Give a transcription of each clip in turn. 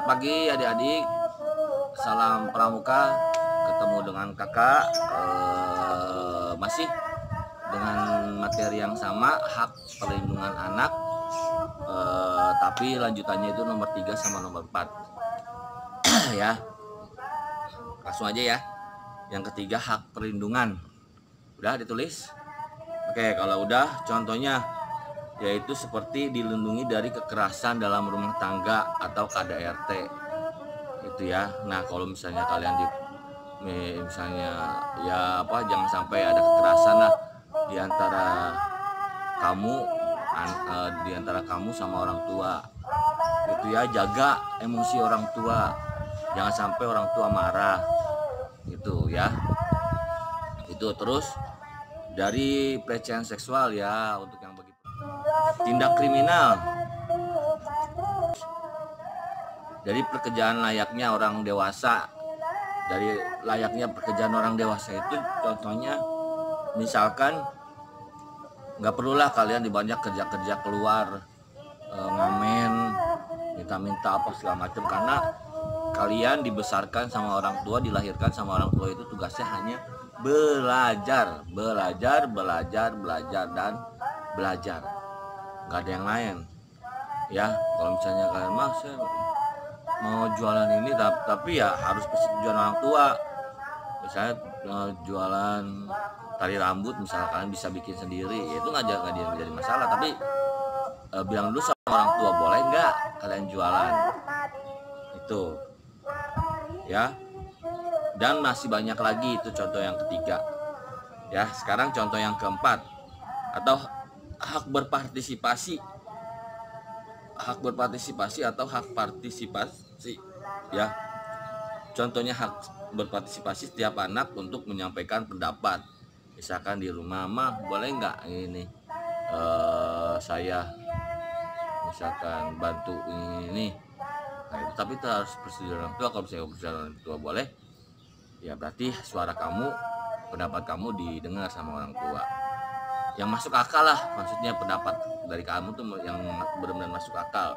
Selamat pagi adik-adik, salam pramuka. Ketemu dengan kakak masih dengan materi yang sama, hak perlindungan anak, tapi lanjutannya itu nomor 3 sama nomor 4 ya. Langsung aja ya. Yang ketiga, hak perlindungan. Udah ditulis? Oke, kalau udah, contohnya yaitu seperti dilindungi dari kekerasan dalam rumah tangga atau KDRT itu ya. Nah, kalau misalnya kalian misalnya ya apa, jangan sampai ada kekerasan lah di antara kamu sama orang tua itu ya. Jaga emosi orang tua, jangan sampai orang tua marah gitu ya. Itu terus dari pelecehan seksual ya, untuk yang begitu. Tindak kriminal dari pekerjaan layaknya orang dewasa. Dari layaknya pekerjaan orang dewasa itu contohnya misalkan nggak perlulah kalian dibanyak kerja keluar, ngamen, minta-minta apa segala macam, karena kalian dibesarkan sama orang tua, dilahirkan sama orang tua, itu tugasnya hanya belajar, dan belajar, nggak ada yang lain ya. Kalau misalnya kalian saya mau jualan ini, tapi ya harus persetujuan orang tua. Misalnya jualan tali rambut, misalnya kalian bisa bikin sendiri, ya itu nggak jadi masalah. Tapi bilang dulu sama orang tua, boleh nggak kalian jualan itu ya. Dan masih banyak lagi, itu contoh yang ketiga ya. Sekarang contoh yang keempat, atau hak berpartisipasi atau hak partisipasi ya. Contohnya hak berpartisipasi setiap anak untuk menyampaikan pendapat. Misalkan di rumah, mah boleh nggak ini saya misalkan bantu ini. Nah itu, tapi itu harus persetujuan orang tua. Kalau misalnya persetujuan orang tua boleh, ya berarti suara kamu, pendapat kamu didengar sama orang tua. Yang masuk akal lah, maksudnya pendapat dari kamu tuh yang benar-benar masuk akal.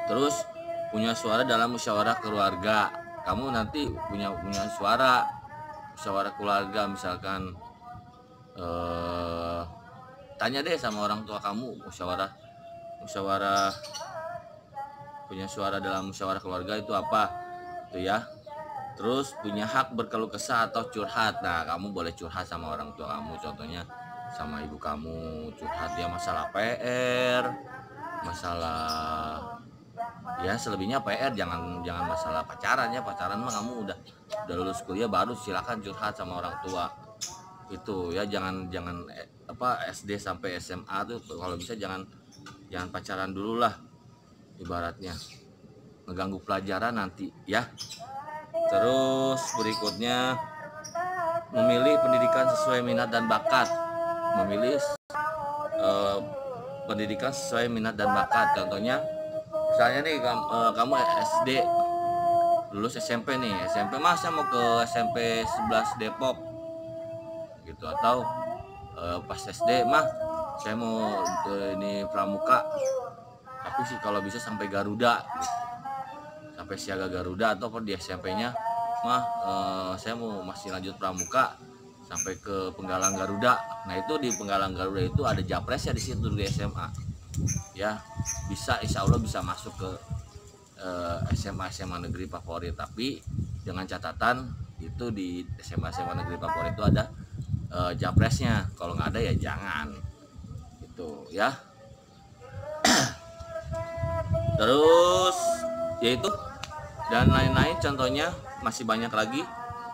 Terus punya suara dalam musyawarah keluarga. Kamu nanti punya suara musyawarah keluarga, misalkan tanya deh sama orang tua kamu, musyawarah punya suara dalam musyawarah keluarga itu apa itu ya. Terus punya hak berkeluh kesah atau curhat. Nah, kamu boleh curhat sama orang tua kamu, contohnya sama ibu kamu, curhat dia masalah PR, masalah ya selebihnya PR, jangan masalah pacaran ya. Pacaran mah kamu udah lulus kuliah baru silakan curhat sama orang tua itu ya. Jangan SD sampai SMA tuh kalau bisa jangan pacaran dulu lah, ibaratnya ngeganggu pelajaran nanti ya. Terus berikutnya, memilih pendidikan sesuai minat dan bakat. Memilih pendidikan sesuai minat dan bakat. Contohnya, misalnya nih kamu SD, lulus SMP nih. SMP mah saya mau ke SMP 11 Depok gitu. Atau pas SD mah saya mau ke ini Pramuka, tapi sih kalau bisa sampai Garuda gitu. Sampai siaga Garuda. Atau di SMP-nya mah saya mau masih lanjut Pramuka sampai ke Penggalang Garuda. Nah itu di Penggalang Garuda itu ada japresnya di situ di SMA ya. Bisa, insya Allah bisa masuk ke SMA negeri favorit. Tapi dengan catatan itu di SMA negeri favorit itu ada japresnya. Kalau nggak ada ya jangan gitu ya. Terus yaitu dan lain-lain, contohnya masih banyak lagi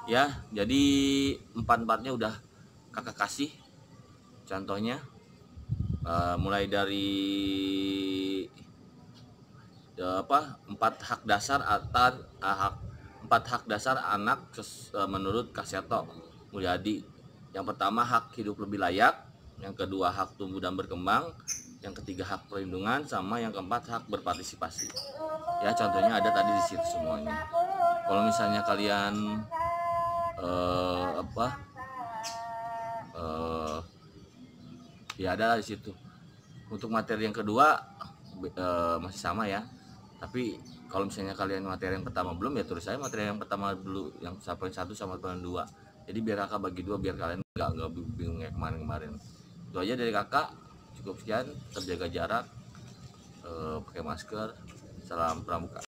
ya. Jadi empat-empatnya udah kakak kasih contohnya, mulai dari 4 hak dasar anak menurut Kak Seto Mulyadi. Yang pertama, hak hidup lebih layak. Yang kedua, hak tumbuh dan berkembang. Yang ketiga, hak perlindungan. Sama yang keempat, hak berpartisipasi ya. Contohnya ada tadi di situ semuanya. Kalau misalnya kalian ya ada di situ. Untuk materi yang kedua masih sama ya. Tapi kalau misalnya kalian materi yang pertama belum, ya tulis saya materi yang pertama dulu, yang poin 1 sama poin 2. Jadi biar kakak bagi 2 biar kalian nggak bingung kayak kemarin-kemarin. Itu aja dari kakak. Cukup sekian, terjaga jarak, pakai masker. Salam pramuka.